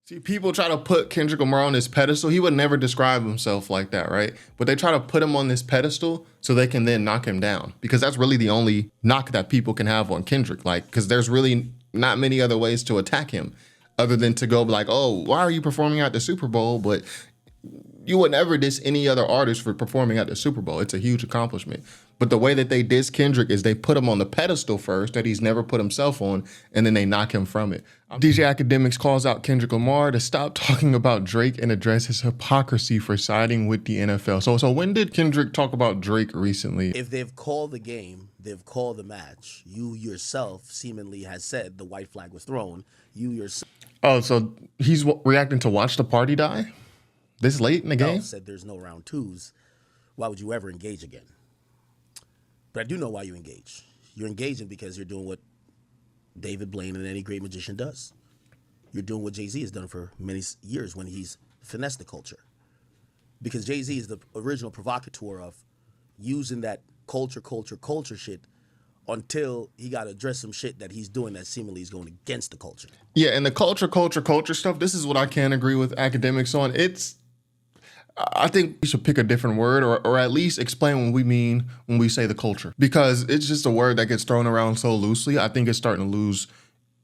See, people try to put Kendrick Lamar on this pedestal. He would never describe himself like that, right? But they try to put him on this pedestal so they can then knock him down, because that's really the only knock that people can have on Kendrick. Like, because there's really not many other ways to attack him other than to go like, oh, why are you performing at the Super Bowl? But you would never diss any other artist for performing at the Super Bowl. It's a huge accomplishment. But the way that they diss Kendrick is they put him on the pedestal first that he's never put himself on, and then they knock him from it. DJ Akademiks calls out Kendrick Lamar to stop talking about Drake and address his hypocrisy for siding with the NFL. So when did Kendrick talk about Drake recently? If they've called the game, they've called the match. You yourself seemingly has said the white flag was thrown. You yourself. Oh, so he's reacting to Watch the Party Die? This late in the game? Said there's no round twos. Why would you ever engage again? But I do know why you engage. You're engaging because you're doing what David Blaine and any great magician does. You're doing what Jay-Z has done for many years when he's finessed the culture. Because Jay-Z is the original provocateur of using that culture shit until he got to address some shit that he's doing that seemingly is going against the culture. Yeah, and the culture stuff, this is what I can't agree with Akademiks on. I think we should pick a different word or at least explain what we mean when we say the culture. Because it's just a word that gets thrown around so loosely. I think it's starting to lose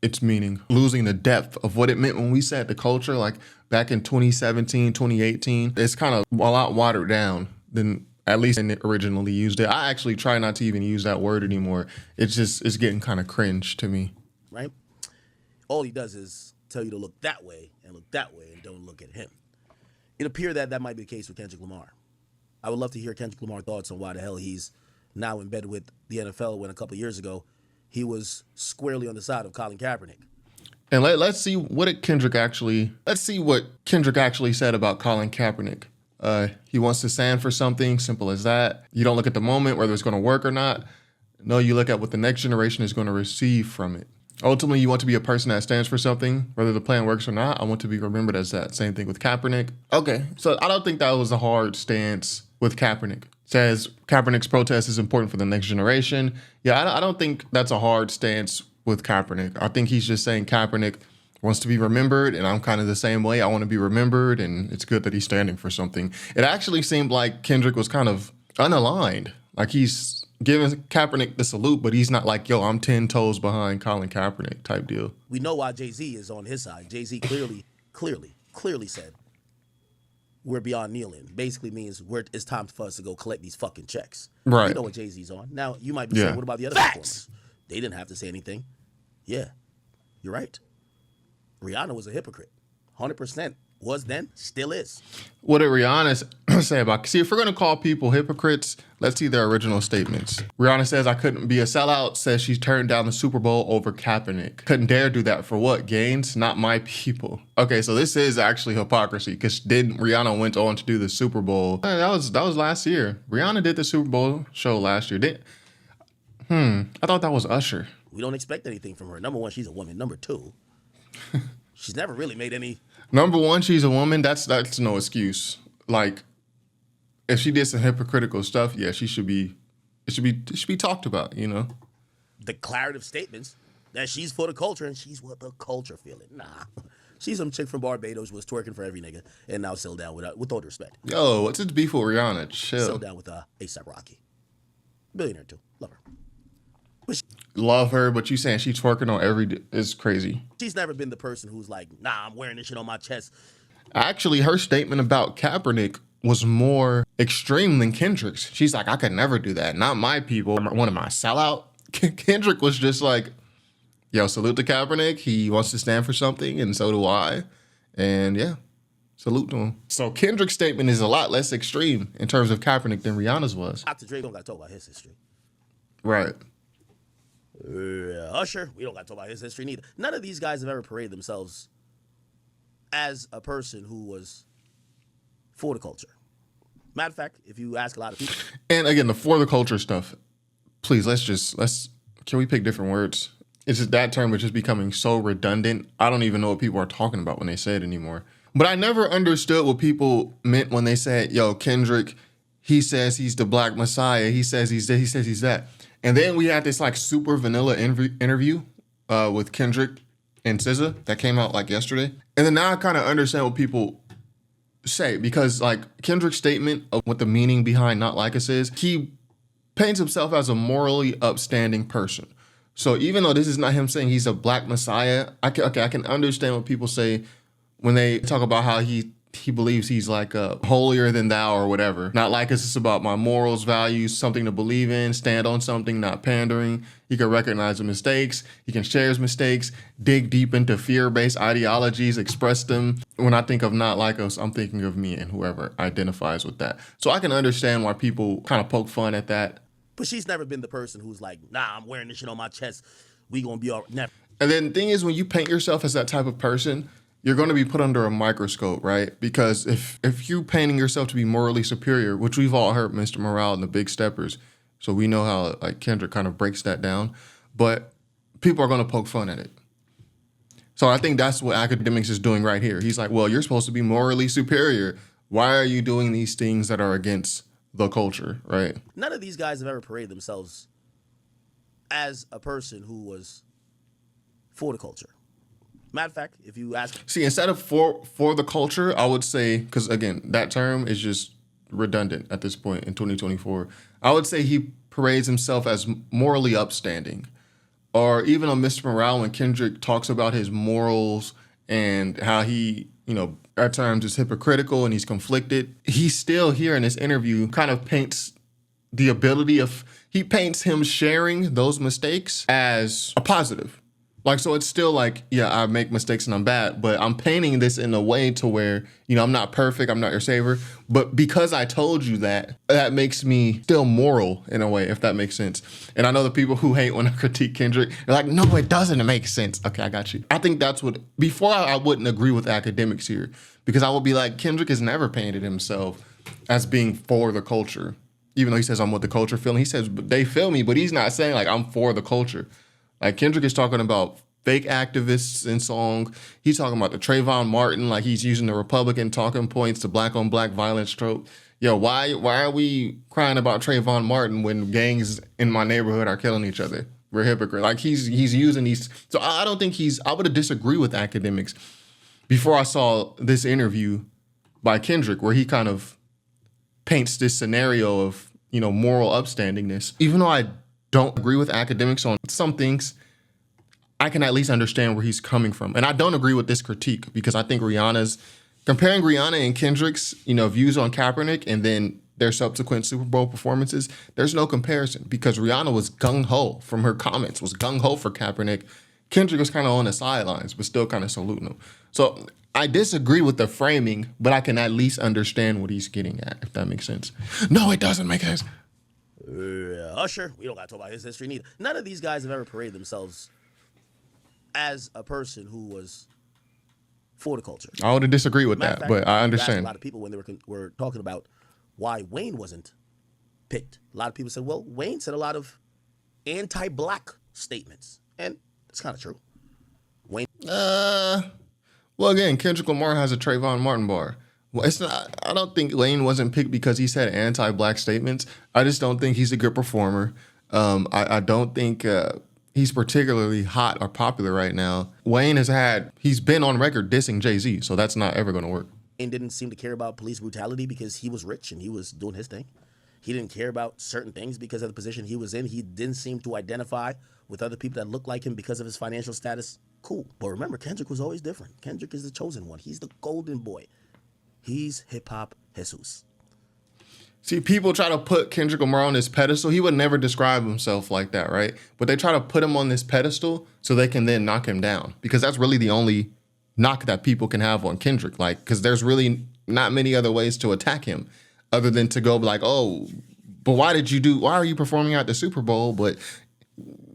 its meaning, losing the depth of what it meant when we said the culture, like back in 2017, 2018. It's kind of a lot watered down than at least when it originally used it. I actually try not to even use that word anymore. It's getting kind of cringe to me. Right? All he does is tell you to look that way and don't look at him. It appears that might be the case with Kendrick Lamar. I would love to hear Kendrick Lamar's thoughts on why the hell he's now in bed with the NFL when a couple of years ago he was squarely on the side of Colin Kaepernick. And let's see what Kendrick actually said about Colin Kaepernick. He wants to stand for something, simple as that. You don't look at the moment, whether it's going to work or not. No, you look at what the next generation is going to receive from it. Ultimately, you want to be a person that stands for something, whether the plan works or not. I want to be remembered as that. Same thing with Kaepernick. Okay, so I don't think that was a hard stance with Kaepernick. Says Kaepernick's protest is important for the next generation. Yeah, I don't think that's a hard stance with Kaepernick. I think he's just saying Kaepernick wants to be remembered, and I'm kind of the same way. I want to be remembered, and it's good that he's standing for something. It actually seemed like Kendrick was kind of unaligned. Like he's giving Kaepernick the salute, but he's not like, yo, I'm 10 toes behind Colin Kaepernick type deal. We know why Jay-Z is on his side. Jay-Z clearly said, we're beyond kneeling. Basically means it's time for us to go collect these fucking checks. Right. You know what Jay-Z's on. Now, you might be saying, what about the other performers? They didn't have to say anything. Yeah, you're right. Rihanna was a hypocrite. 100%. Was then, still is. What did Rihanna say about... See, if we're going to call people hypocrites, let's see their original statements. Rihanna says, I couldn't be a sellout, says she turned down the Super Bowl over Kaepernick. Couldn't dare do that for what? Gains? Not my people. Okay, so this is actually hypocrisy, because Rihanna went on to do the Super Bowl. That was last year. Rihanna did the Super Bowl show last year. I thought that was Usher. We don't expect anything from her. Number one, she's a woman. Number two, she's never really made any... Number one, she's a woman. That's no excuse. Like, if she did some hypocritical stuff, yeah, it should be talked about, you know? Declarative statements that she's for the culture and she's what the culture feeling. Nah. She's some chick from Barbados who was twerking for every nigga and now settled down with all due respect. Yo, what's his beef with Rihanna? Chill. Settled down with A$AP Rocky. Billionaire too. Love her. Love her, but you saying she's twerking on every... It's crazy. She's never been the person who's like, nah, I'm wearing this shit on my chest. Actually, her statement about Kaepernick was more extreme than Kendrick's. She's like, I could never do that. Not my people. One of my sellout. Kendrick was just like, yo, salute to Kaepernick. He wants to stand for something, and so do I. And yeah, salute to him. So Kendrick's statement is a lot less extreme in terms of Kaepernick than Rihanna's was. Dr. Dre don't got to talk about his history. Right. Usher, we don't got to talk about his history neither. None of these guys have ever paraded themselves as a person who was for the culture. Matter of fact, if you ask a lot of people. And again, the for the culture stuff, please, can we pick different words? It's just that term is just becoming so redundant. I don't even know what people are talking about when they say it anymore. But I never understood what people meant when they said, yo, Kendrick, he says he's the Black Messiah. He says he's this, he says he's that. And then we had this like super vanilla interview with Kendrick and SZA that came out like yesterday. And then now I kind of understand what people say, because like Kendrick's statement of what the meaning behind Not Like Us is, he paints himself as a morally upstanding person. So even though this is not him saying he's a black messiah, I can understand what people say when they talk about how he believes he's like holier than thou or whatever. Not Like Us is about my morals, values, something to believe in, stand on something, not pandering. He can recognize the mistakes. He can share his mistakes, dig deep into fear-based ideologies, express them. When I think of Not Like Us, I'm thinking of me and whoever identifies with that. So I can understand why people kind of poke fun at that. But she's never been the person who's like, nah, I'm wearing this shit on my chest. We gonna be all right. Never. And then the thing is, when you paint yourself as that type of person, you're going to be put under a microscope, right? Because if you painting yourself to be morally superior, which we've all heard Mr. Morale and the Big Steppers, so we know how like Kendrick kind of breaks that down, but people are going to poke fun at it. So I think that's what Akademiks is doing right here. He's like, well, you're supposed to be morally superior. Why are you doing these things that are against the culture, right? None of these guys have ever paraded themselves as a person who was for the culture. Matter of fact, if you ask... See, instead of for the culture, I would say, because again, that term is just redundant at this point in 2024. I would say he parades himself as morally upstanding. Or even on Mr. Morale, when Kendrick talks about his morals and how he, at times is hypocritical and he's conflicted, he's still here in this interview kind of paints the ability of... He paints him sharing those mistakes as a positive. Like, so it's still like, yeah, I make mistakes and I'm bad, but I'm painting this in a way to where, I'm not perfect, I'm not your savior, but because I told you that makes me still moral in a way, if that makes sense. And I know the people who hate when I critique Kendrick, they're like, no, it doesn't make sense. Okay, I got you. I think that's what, before I wouldn't agree with Akademiks here, because I would be like, Kendrick has never painted himself as being for the culture. Even though he says I'm with the culture feeling, he says they feel me, but he's not saying like I'm for the culture. Like Kendrick is talking about fake activists in song. He's talking about the Trayvon Martin, like he's using the Republican talking points, the black on black violence trope. Yo, why are we crying about Trayvon Martin when gangs in my neighborhood are killing each other? We're hypocrites. Like he's using these. So I don't think I would have disagreed with Akademiks before I saw this interview by Kendrick where he kind of paints this scenario of, moral upstandingness. Even though I don't agree with Akademiks on some things, I can at least understand where he's coming from. And I don't agree with this critique because I think comparing Rihanna and Kendrick's, views on Kaepernick and then their subsequent Super Bowl performances, there's no comparison because Rihanna was gung-ho from her comments, was gung-ho for Kaepernick. Kendrick was kind of on the sidelines, but still kind of saluting him. So I disagree with the framing, but I can at least understand what he's getting at, if that makes sense. No, it doesn't make sense. Usher, we don't got to talk about his history neither. None of these guys have ever paraded themselves as a person who was for the culture. I would disagree with that, but I understand. A lot of people when they were talking about why Wayne wasn't picked, a lot of people said, well, Wayne said a lot of anti-black statements, and it's kind of true. Wayne. Well, again, Kendrick Lamar has a Trayvon Martin bar. Well, it's not. I don't think Wayne wasn't picked because he said anti-black statements. I just don't think he's a good performer. I don't think he's particularly hot or popular right now. Wayne he's been on record dissing Jay-Z, so that's not ever going to work. And didn't seem to care about police brutality because he was rich and he was doing his thing. He didn't care about certain things because of the position he was in. He didn't seem to identify with other people that looked like him because of his financial status. Cool. But remember, Kendrick was always different. Kendrick is the chosen one. He's the golden boy. He's hip-hop Jesus. See, people try to put Kendrick Lamar on this pedestal. He would never describe himself like that, right? But they try to put him on this pedestal so they can then knock him down because that's really the only knock that people can have on Kendrick. Like, because there's really not many other ways to attack him other than to go like, oh, but why are you performing at the Super Bowl? But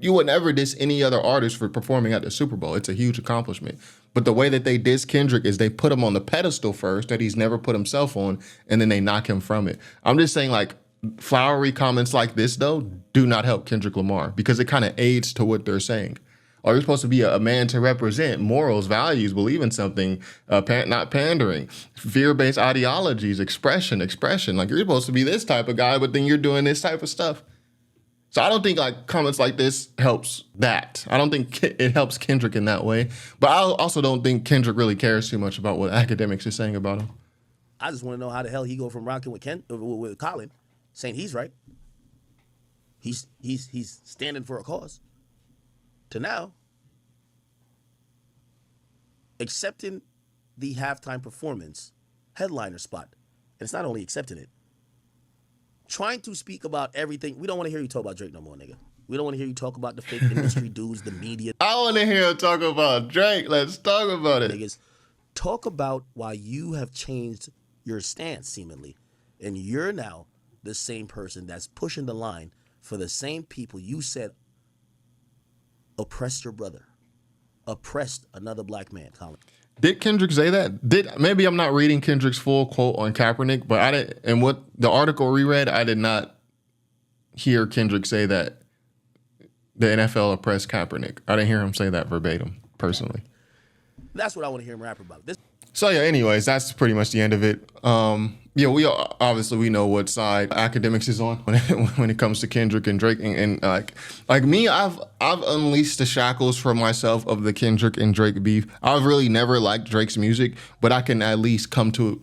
you would never diss any other artist for performing at the Super Bowl. It's a huge accomplishment. But the way that they diss Kendrick is they put him on the pedestal first that he's never put himself on, and then they knock him from it. I'm just saying, like, flowery comments like this, though, do not help Kendrick Lamar because it kind of aids to what they're saying. Or you're supposed to be a man to represent morals, values, believe in something, not pandering, fear-based ideologies, expression. Like, you're supposed to be this type of guy, but then you're doing this type of stuff. So I don't think like comments like this helps that. I don't think it helps Kendrick in that way. But I also don't think Kendrick really cares too much about what Akademiks is saying about him. I just want to know how the hell he go from rocking with with Colin, saying he's right. He's standing for a cause, to now accepting the halftime performance headliner spot. And it's not only accepting it, trying to speak about everything. We don't want to hear you talk about Drake no more, nigga. We don't want to hear you talk about the fake industry dudes, the media. I want to hear him talk about Drake. Let's talk about it. Niggas, talk about why you have changed your stance, seemingly. And you're now the same person that's pushing the line for the same people you said oppressed your brother, oppressed another black man, Colin. Did Kendrick say that? Maybe I'm not reading Kendrick's full quote on Kaepernick, but I didn't. And what the article reread, I did not hear Kendrick say that the NFL oppressed Kaepernick. I didn't hear him say that verbatim, personally. That's what I want to hear him rap about. So yeah, anyways, that's pretty much the end of it. Yeah, we know what side Akademiks is on when it comes to Kendrick and Drake, and like me, I've unleashed the shackles for myself of the Kendrick and Drake beef. I've really never liked Drake's music, but I can at least come to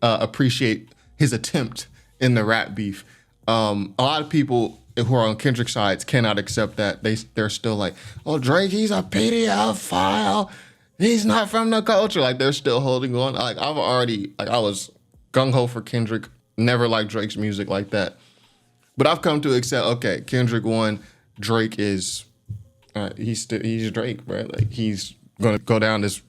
appreciate his attempt in the rap beef. A lot of people who are on Kendrick's sides cannot accept that. They're still like, oh, Drake, he's a PDF file. He's not from the culture. Like, they're still holding on. Like, I was gung-ho for Kendrick. Never liked Drake's music like that. But I've come to accept, okay, Kendrick won. Drake is, he's Drake, bro. Like, he's going to go down as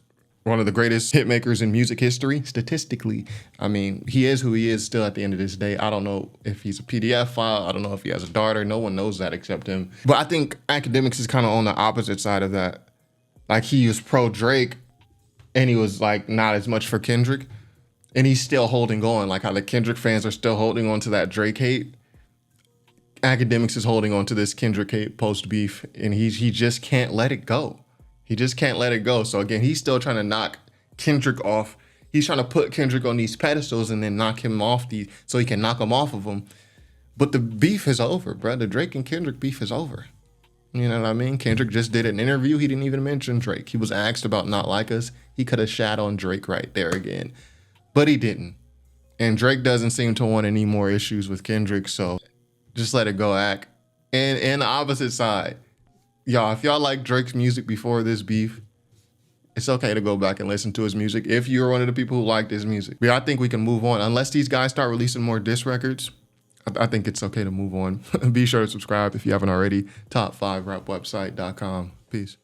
one of the greatest hit makers in music history, statistically. I mean, he is who he is still at the end of this day. I don't know if he's a PDF file. I don't know if he has a daughter. No one knows that except him. But I think Akademiks is kind of on the opposite side of that. Like, he was pro-Drake, and he was, like, not as much for Kendrick. And he's still holding on. Like, how the Kendrick fans are still holding on to that Drake hate. Akademiks is holding on to this Kendrick hate post-beef, and he just can't let it go. He just can't let it go. So, again, he's still trying to knock Kendrick off. He's trying to put Kendrick on these pedestals and then knock him off so he can knock him off of them. But the beef is over, bro. The Drake and Kendrick beef is over. You know what I mean? Kendrick just did an interview. He didn't even mention Drake. He was asked about Not Like Us. He could have shat on Drake right there again. But he didn't. And Drake doesn't seem to want any more issues with Kendrick, so just let it go, Ak. And the opposite side, y'all, if y'all like Drake's music before this beef, it's okay to go back and listen to his music if you're one of the people who liked his music. But I think we can move on. Unless these guys start releasing more diss records, I think it's okay to move on. Be sure to subscribe if you haven't already. Top5rapwebsite.com. Peace.